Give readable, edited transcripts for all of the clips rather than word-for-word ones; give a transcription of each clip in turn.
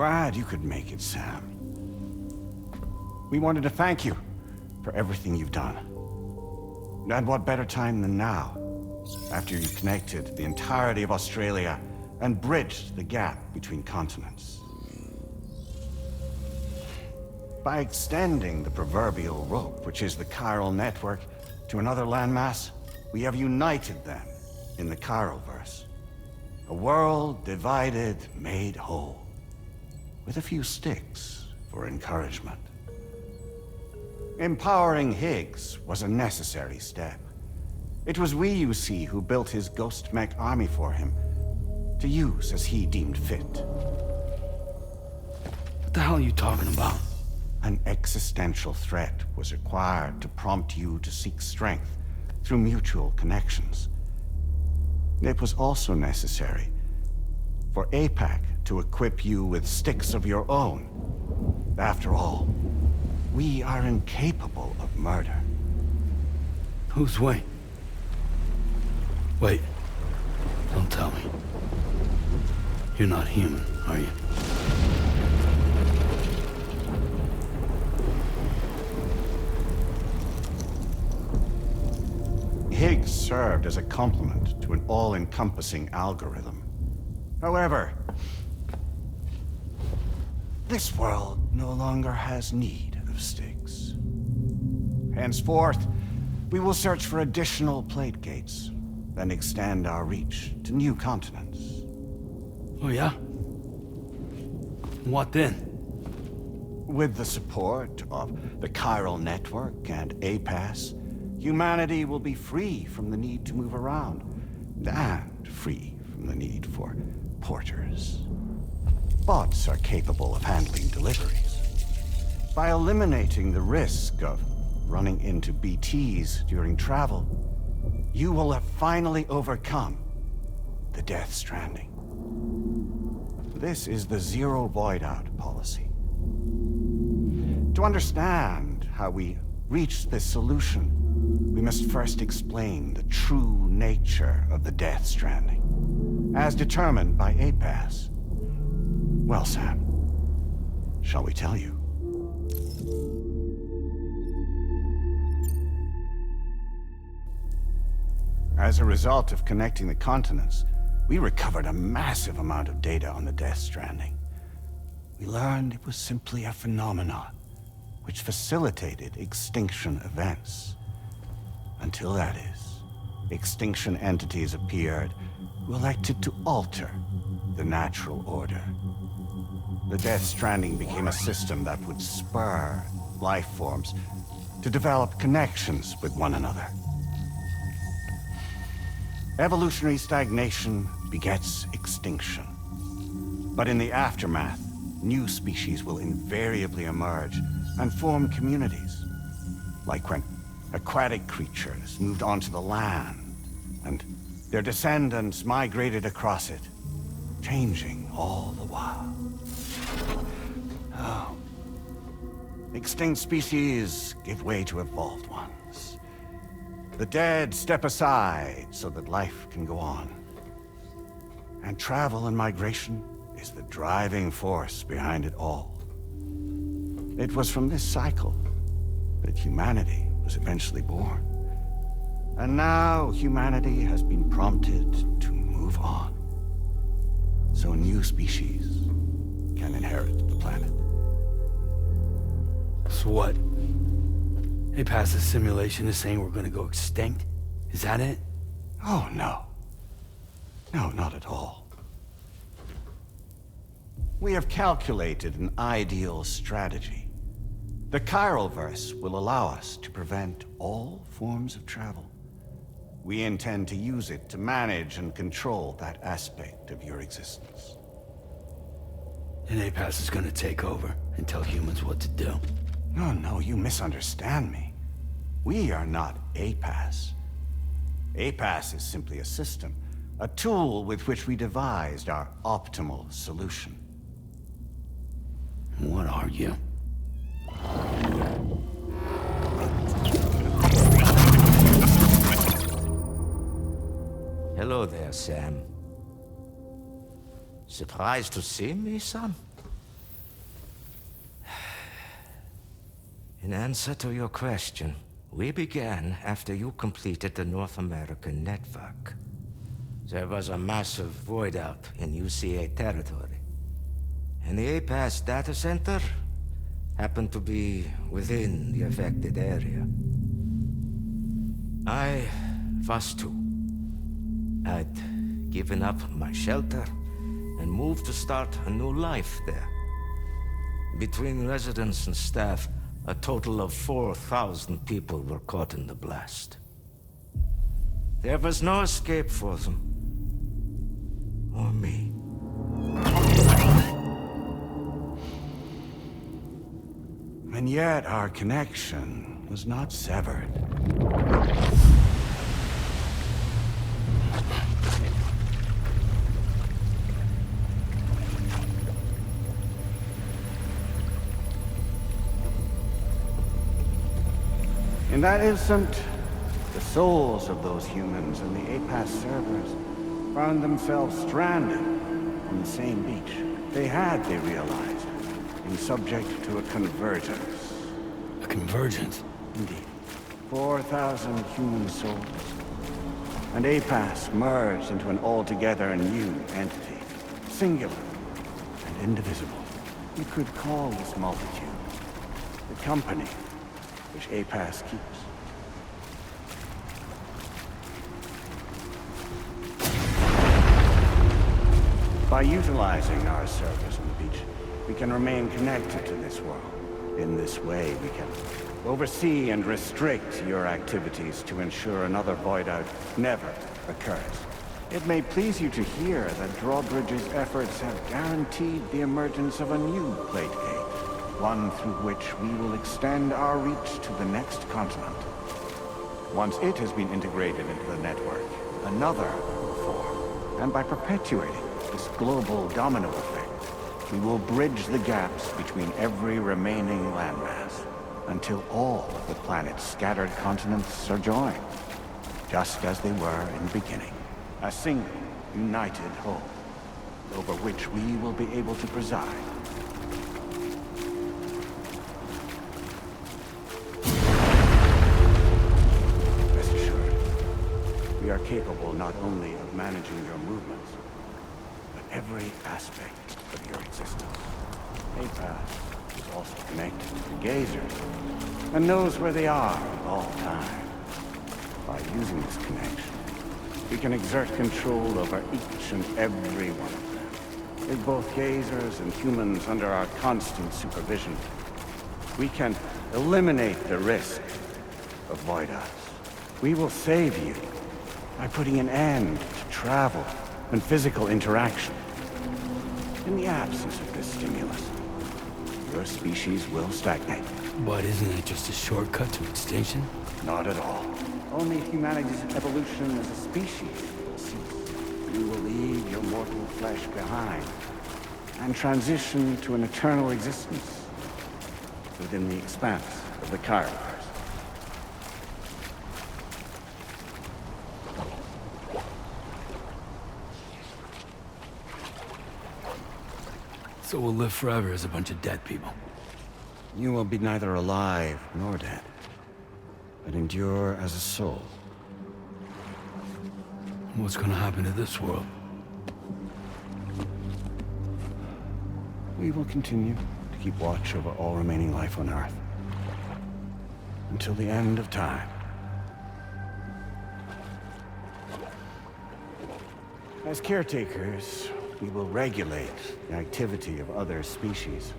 glad you could make it, Sam. We wanted to thank you for everything you've done. And what better time than now, after you connected the entirety of Australia and bridged the gap between continents. By extending the proverbial rope, which is the chiral network, to another landmass, we have united them in the Chiralverse. A world divided, made whole, with a few sticks for encouragement. Empowering Higgs was a necessary step. It was we, you see, who built his ghost mech army for him, to use as he deemed fit. What the hell are you talking about? An existential threat was required to prompt you to seek strength through mutual connections. It was also necessary for APAC to equip you with sticks of your own. After all, we are incapable of murder. Who's we? Wait, don't tell me. You're not human, are you? Higgs served as a complement to an all-encompassing algorithm. However, this world no longer has need of sticks. Henceforth, we will search for additional plate gates, then extend our reach to new continents. Oh yeah? What then? With the support of the chiral network and APAS, humanity will be free from the need to move around, and free from the need for porters. Bots are capable of handling deliveries. By eliminating the risk of running into BTs during travel, you will have finally overcome the Death Stranding. This is the Zero Void Out policy. To understand how we reached this solution, we must first explain the true nature of the Death Stranding, as determined by APAS. Well, Sam, shall we tell you? As a result of connecting the continents, we recovered a massive amount of data on the Death Stranding. We learned it was simply a phenomenon which facilitated extinction events. Until that is, extinction entities appeared who elected to alter the natural order. The Death Stranding became a system that would spur life forms to develop connections with one another. Evolutionary stagnation begets extinction. But in the aftermath, new species will invariably emerge and form communities. Like when aquatic creatures moved onto the land, and their descendants migrated across it, changing all the while. Oh. Extinct species give way to evolved ones. The dead step aside so that life can go on. And travel and migration is the driving force behind it all. It was from this cycle that humanity was eventually born. And now humanity has been prompted to move on, so new species can inherit the planet. So what? They passed a simulation is saying we're gonna go extinct? Is that it? Oh, no. No, not at all. We have calculated an ideal strategy. The Chiralverse will allow us to prevent all forms of travel. We intend to use it to manage and control that aspect of your existence. And APAS is gonna take over and tell humans what to do. No, you misunderstand me. We are not APAS. APAS is simply a system, a tool with which we devised our optimal solution. What are you? Hello there, Sam. Surprised to see me, son? In answer to your question, we began after you completed the North American network. There was a massive void out in UCA territory. And the APAS data center happened to be within the affected area. I was too. I'd given up my shelter and moved to start a new life there. Between residents and staff, a total of 4,000 people were caught in the blast. There was no escape for them. Or me. And yet our connection was not severed. In that instant, the souls of those humans in the APAS servers found themselves stranded on the same beach. They realized, been subject to a convergence. A convergence? Indeed. 4,000 human souls. And APAS merged into an altogether new entity. Singular and indivisible. You could call this multitude the company which APAS keeps. By utilizing our servers on the beach, we can remain connected to this world. In this way, we can oversee and restrict your activities to ensure another void out never occurs. It may please you to hear that Drawbridge's efforts have guaranteed the emergence of a new plate gate, one through which we will extend our reach to the next continent. Once it has been integrated into the network, another will form, and by perpetuating this global domino effect, we will bridge the gaps between every remaining landmass until all of the planet's scattered continents are joined, just as they were in the beginning. A single, united whole, over which we will be able to preside. Rest assured, we are capable not only of managing your movements, every aspect of your existence. APAS is also connected to the gazers, and knows where they are at all times. By using this connection, we can exert control over each and every one of them. With both gazers and humans under our constant supervision, we can eliminate the risk of void-outs. We will save you by putting an end to travel and physical interaction. In the absence of this stimulus, your species will stagnate. But isn't it just a shortcut to extinction? Not at all. Only humanity's evolution as a species will cease. You will leave your mortal flesh behind and transition to an eternal existence within the expanse of the Chiron. So we'll live forever as a bunch of dead people. You will be neither alive nor dead, but endure as a soul. What's gonna happen to this world? We will continue to keep watch over all remaining life on Earth until the end of time. As caretakers, we will regulate the activity of other species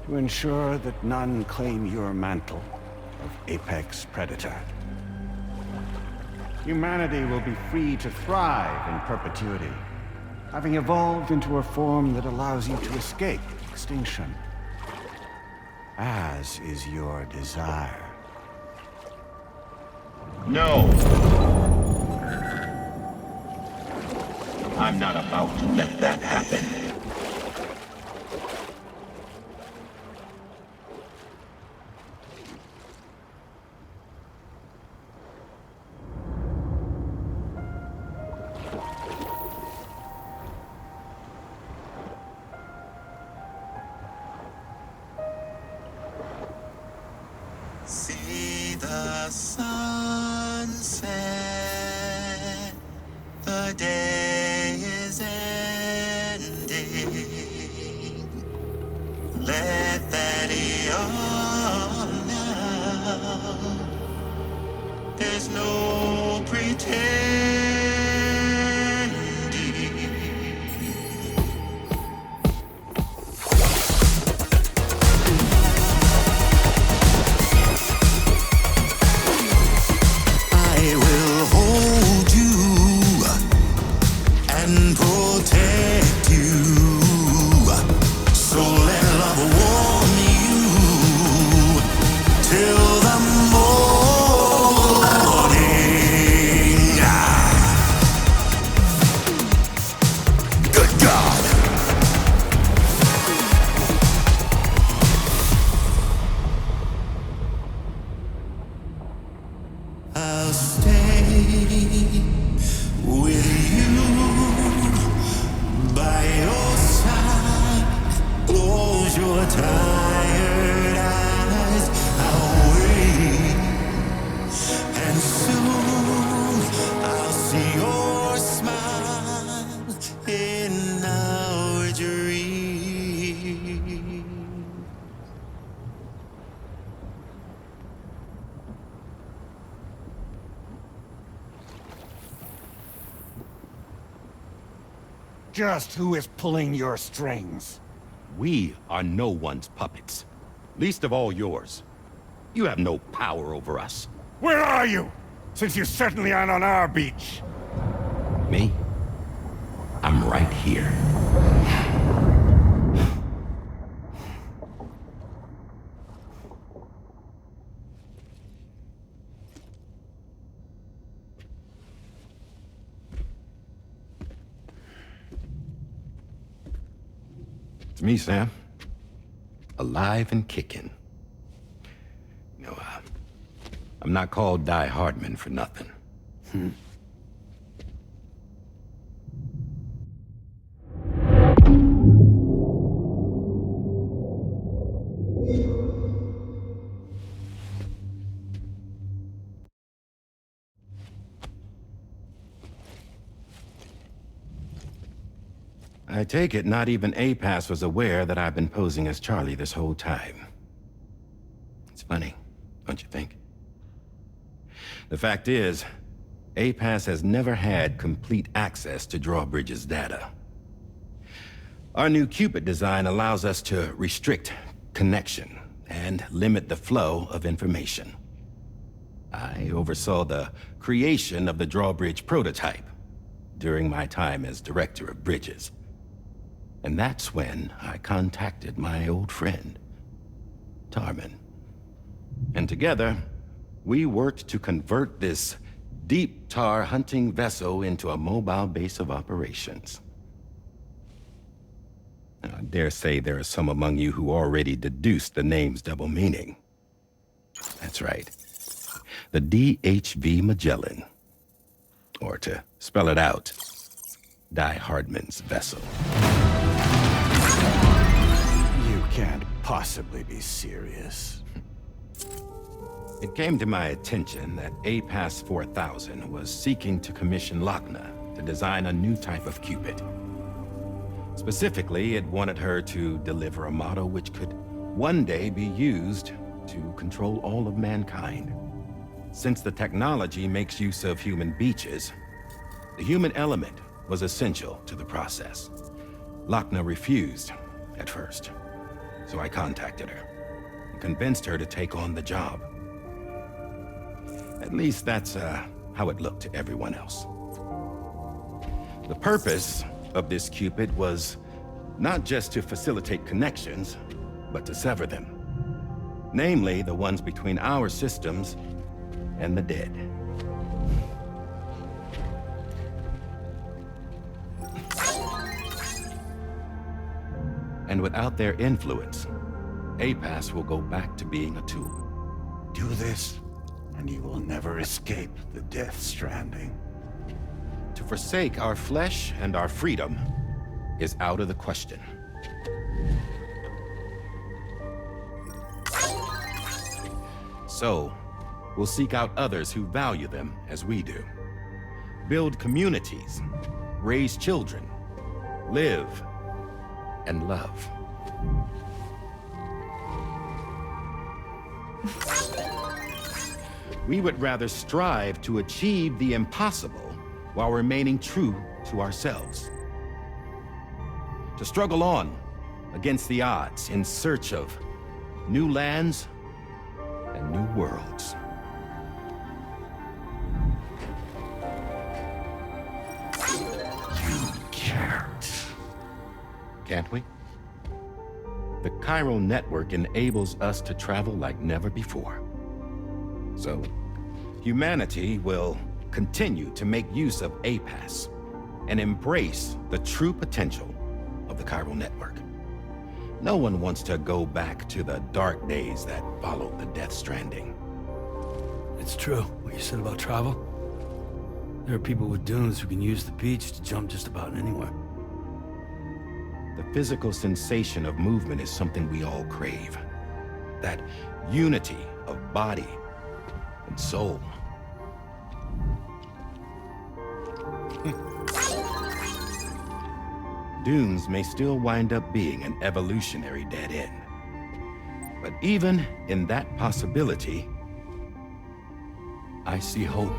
to ensure that none claim your mantle of apex predator. Humanity will be free to thrive in perpetuity, having evolved into a form that allows you to escape extinction, as is your desire. No! I'm not about to let that happen. with you by your side. Close your tired eyes. I'll wait, and soon I'll see your smile in our dream. Just who is pulling your strings? We are no one's puppets. Least of all yours. You have no power over us. Where are you? Since you certainly aren't on our beach. Me? I'm right here. It's me, Sam. Alive and kicking. No, I'm not called Die-hardmen for nothing. I take it not even APAS was aware that I've been posing as Charlie this whole time. It's funny, don't you think? The fact is, APAS has never had complete access to Drawbridge's data. Our new Cupid design allows us to restrict connection and limit the flow of information. I oversaw the creation of the Drawbridge prototype during my time as Director of Bridges. And that's when I contacted my old friend, Tarman. And together, we worked to convert this deep tar hunting vessel into a mobile base of operations. Now, I dare say there are some among you who already deduced the name's double meaning. That's right. The DHV Magellan. Or to spell it out, Die-hardmen's vessel. You can't possibly be serious. It came to my attention that APAS 4000 was seeking to commission Lochna to design a new type of Cupid. Specifically, it wanted her to deliver a model which could one day be used to control all of mankind. Since the technology makes use of human beaches, the human element was essential to the process. Lochna refused at first, so I contacted her and convinced her to take on the job. At least that's how it looked to everyone else. The purpose of this Cupid was not just to facilitate connections, but to sever them. Namely, the ones between our systems and the dead. And without their influence, APAS will go back to being a tool. Do this, and you will never escape the death stranding. To forsake our flesh and our freedom is out of the question. So, we'll seek out others who value them as we do. Build communities, raise children, live, and love. We would rather strive to achieve the impossible while remaining true to ourselves. To struggle on against the odds in search of new lands and new worlds. You can't. Can't we? The chiral network enables us to travel like never before. So, humanity will continue to make use of APAS and embrace the true potential of the chiral network. No one wants to go back to the dark days that followed the death stranding. It's true, what you said about travel. There are people with dunes who can use the beach to jump just about anywhere. The physical sensation of movement is something we all crave. That unity of body and soul. Dunes may still wind up being an evolutionary dead end. But even in that possibility, I see hope.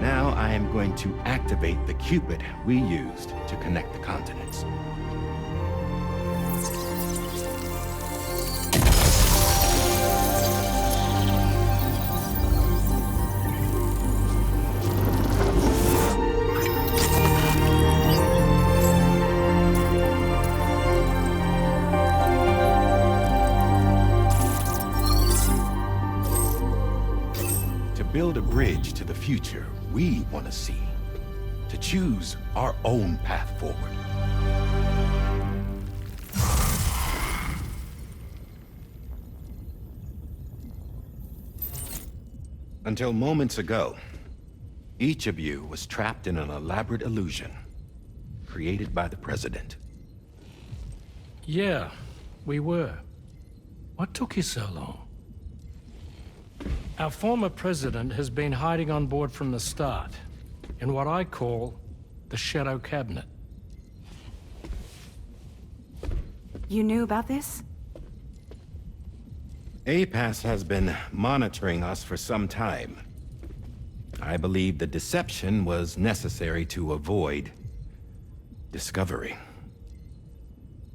Now I am going to activate the Cupid we used to connect the continents. Build a bridge to the future we want to see, to choose our own path forward. Until moments ago, each of you was trapped in an elaborate illusion created by the President. Yeah, we were. What took you so long? Our former president has been hiding on board from the start, in what I call the Shadow Cabinet. You knew about this? APAS has been monitoring us for some time. I believe the deception was necessary to avoid discovery.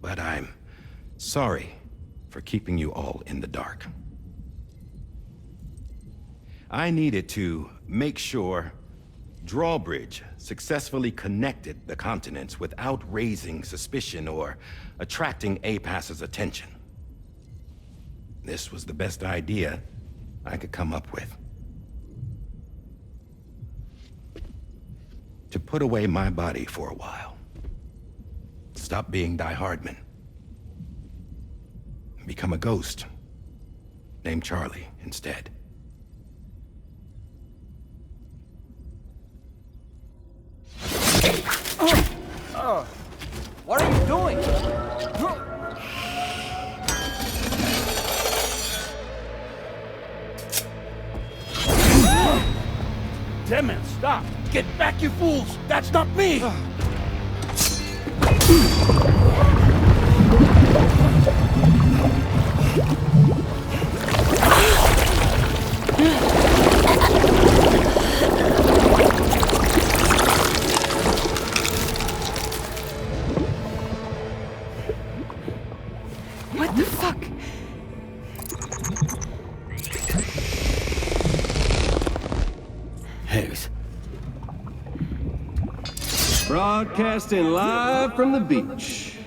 But I'm sorry for keeping you all in the dark. I needed to make sure Drawbridge successfully connected the continents without raising suspicion or attracting APAS's attention. This was the best idea I could come up with. To put away my body for a while. Stop being die-hardmen. Become a ghost. Named Charlie instead. What are you doing? Damn it, stop! Get back, you fools! That's not me! What the fuck? Higgs. Broadcasting live from the beach.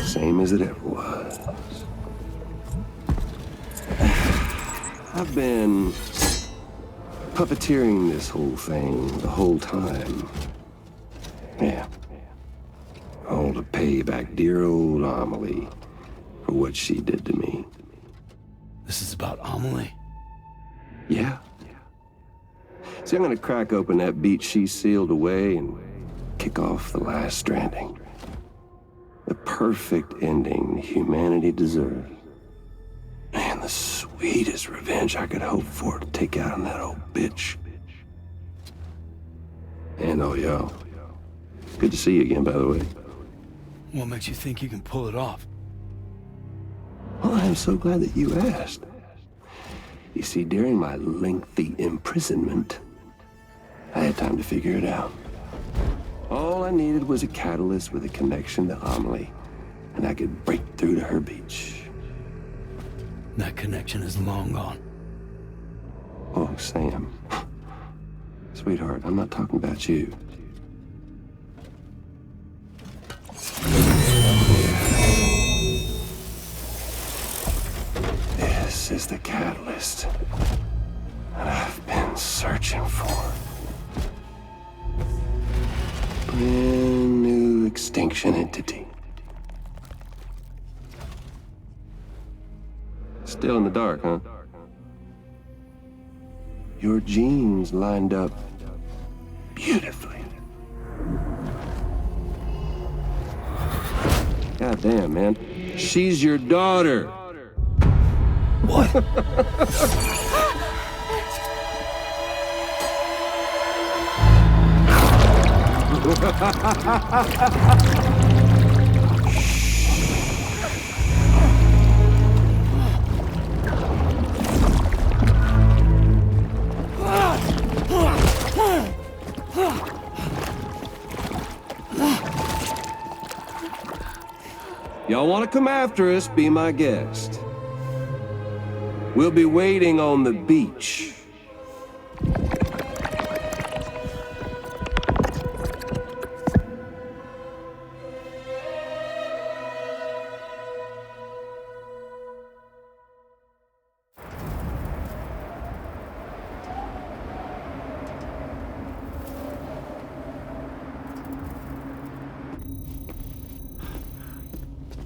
Same as it ever was. I've been puppeteering this whole thing the whole time. Yeah. All to pay back dear old Amelie for what she did to me. This is about Amelie? Yeah. See, I'm gonna crack open that beach she sealed away and kick off the last stranding. The perfect ending humanity deserves. And the sweetest revenge I could hope for to take out on that old bitch. And oh, yo. Good to see you again, by the way. What makes you think you can pull it off? Well, I'm so glad that you asked. You see, during my lengthy imprisonment, I had time to figure it out. All I needed was a catalyst with a connection to Amelie, and I could break through to her beach. That connection is long gone. Oh, Sam. Sweetheart, I'm not talking about you. This is the catalyst that I've been searching for. Brand new extinction entity. Still in the dark, huh? Your genes lined up beautifully. God damn, man. She's your daughter. What? Y'all want to come after us, be my guest. We'll be waiting on the beach.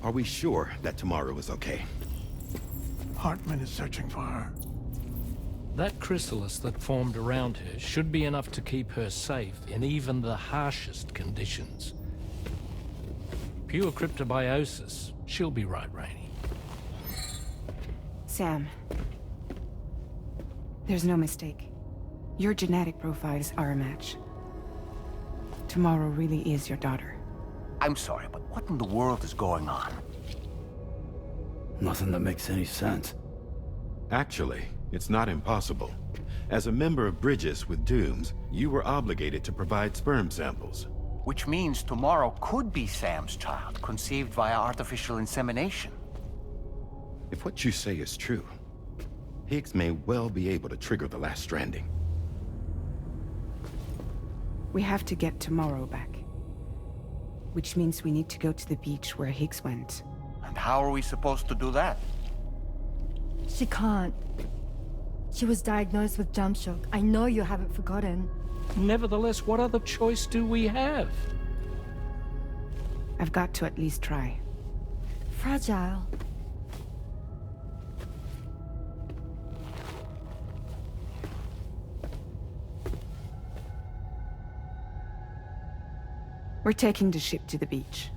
Are we sure that tomorrow is okay? Hartman is searching for her. That chrysalis that formed around her should be enough to keep her safe in even the harshest conditions. Pure cryptobiosis. She'll be right, Rainey. Sam. There's no mistake. Your genetic profiles are a match. Tomorrow really is your daughter. I'm sorry, but what in the world is going on? Nothing that makes any sense. Actually, it's not impossible. As a member of Bridges with Dooms, you were obligated to provide sperm samples. Which means tomorrow could be Sam's child, conceived via artificial insemination. If what you say is true, Higgs may well be able to trigger the last stranding. We have to get tomorrow back. Which means we need to go to the beach where Higgs went. And how are we supposed to do that? She can't. She was diagnosed with jump shock. I know you haven't forgotten. Nevertheless, what other choice do we have? I've got to at least try. Fragile. We're taking the ship to the beach.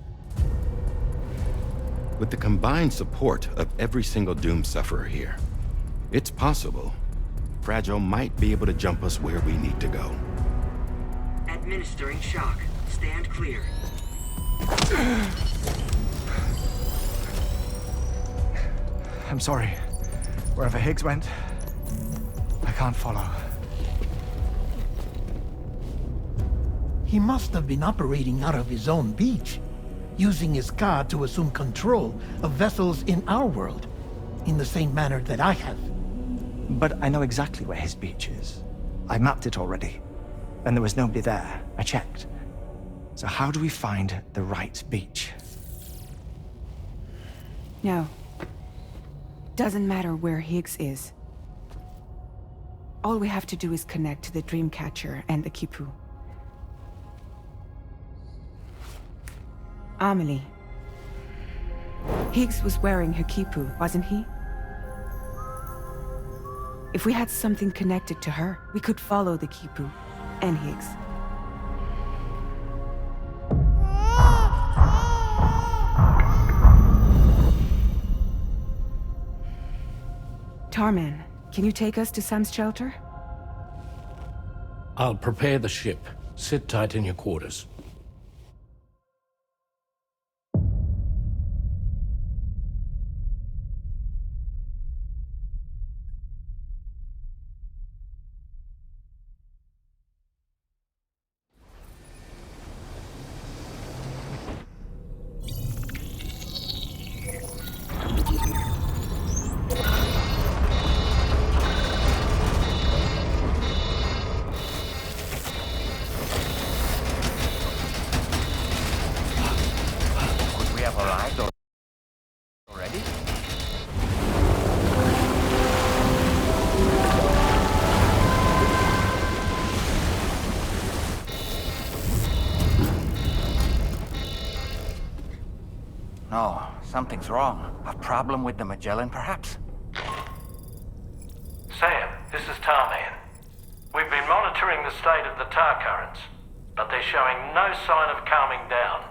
With the combined support of every single Doom sufferer here, it's possible Fragile might be able to jump us where we need to go. Administering shock. Stand clear. I'm sorry. Wherever Higgs went, I can't follow. He must have been operating out of his own beach, using his car to assume control of vessels in our world, in the same manner that I have. But I know exactly where his beach is. I mapped it already, and there was nobody there. I checked. So how do we find the right beach? No. Doesn't matter where Higgs is. All we have to do is connect to the Dreamcatcher and the Kipu. Amelie. Higgs was wearing her Kipu, wasn't he? If we had something connected to her, we could follow the Kipu and Higgs. Tarman, can you take us to Sam's shelter? I'll prepare the ship. Sit tight in your quarters. No, something's wrong. A problem with the Magellan, perhaps? Sam, this is Tarman. We've been monitoring the state of the tar currents, but they're showing no sign of calming down.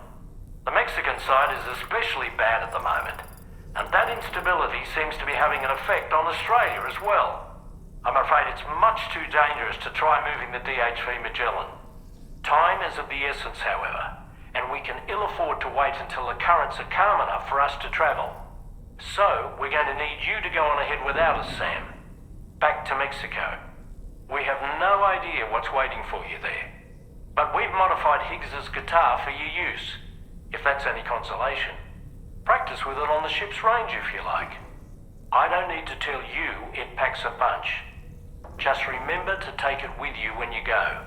The Mexican side is especially bad at the moment, and that instability seems to be having an effect on Australia as well. I'm afraid it's much too dangerous to try moving the DHV Magellan. Time is of the essence, however, and we can ill afford to wait until the currents are calm enough for us to travel. So, we're going to need you to go on ahead without us, Sam. Back to Mexico. We have no idea what's waiting for you there, but we've modified Higgs's guitar for your use, if that's any consolation. Practice with it on the ship's range if you like. I don't need to tell you it packs a punch. Just remember to take it with you when you go.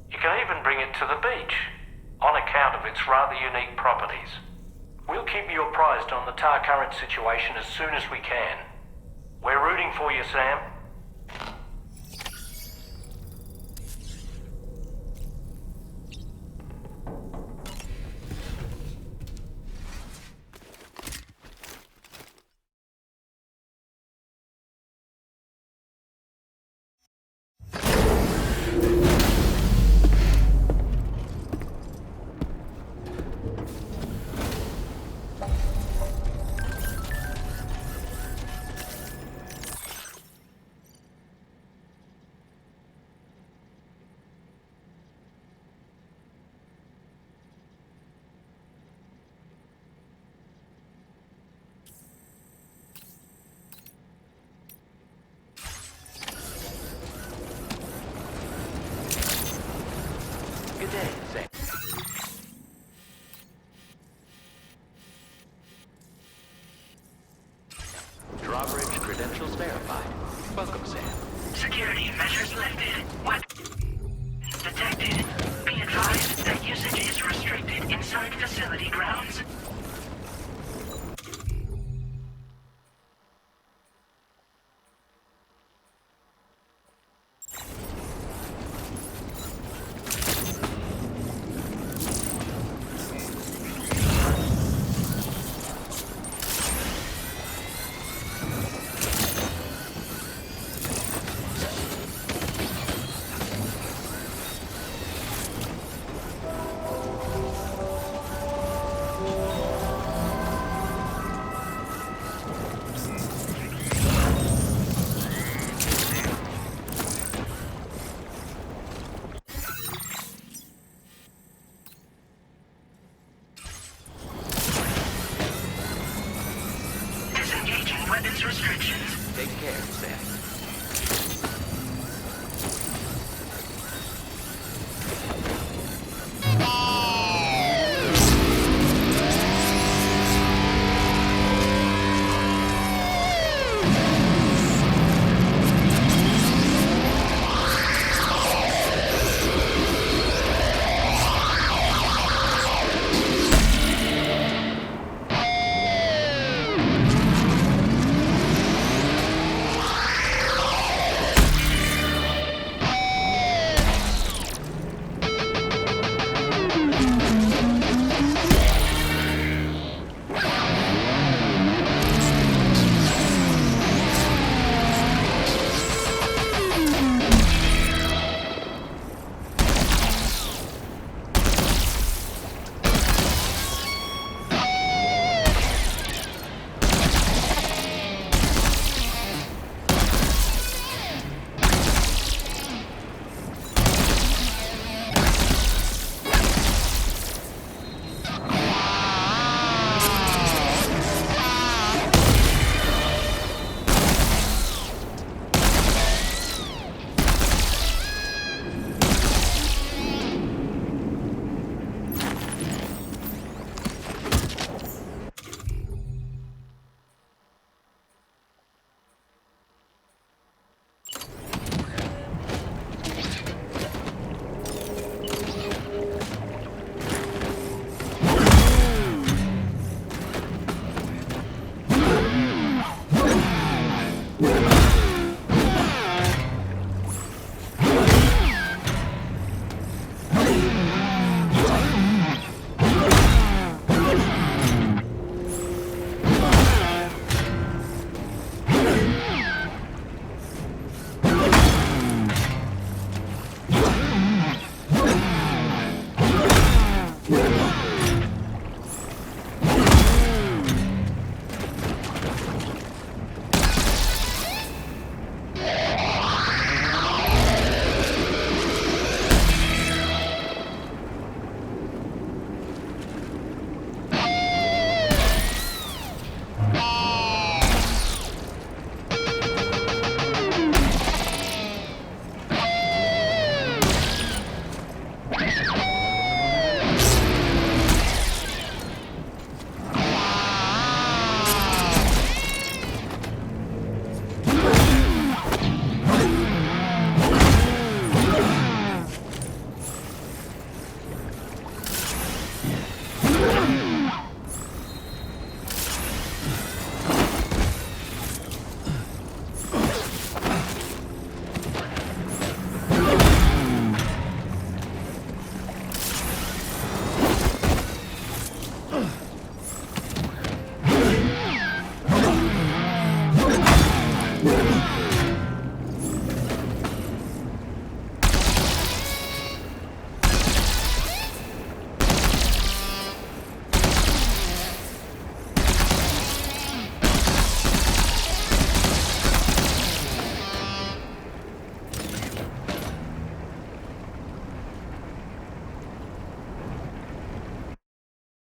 You can even bring it to the beach, on account of its rather unique properties. We'll keep you apprised on the tar current situation as soon as we can. We're rooting for you, Sam. Good day, Sam. Drawbridge credentials verified. Welcome, Sam. Security measures lifted. What? Detected. Be advised that usage is restricted inside facility grounds. Weapons restrictions. Take care, Sam. Yeah.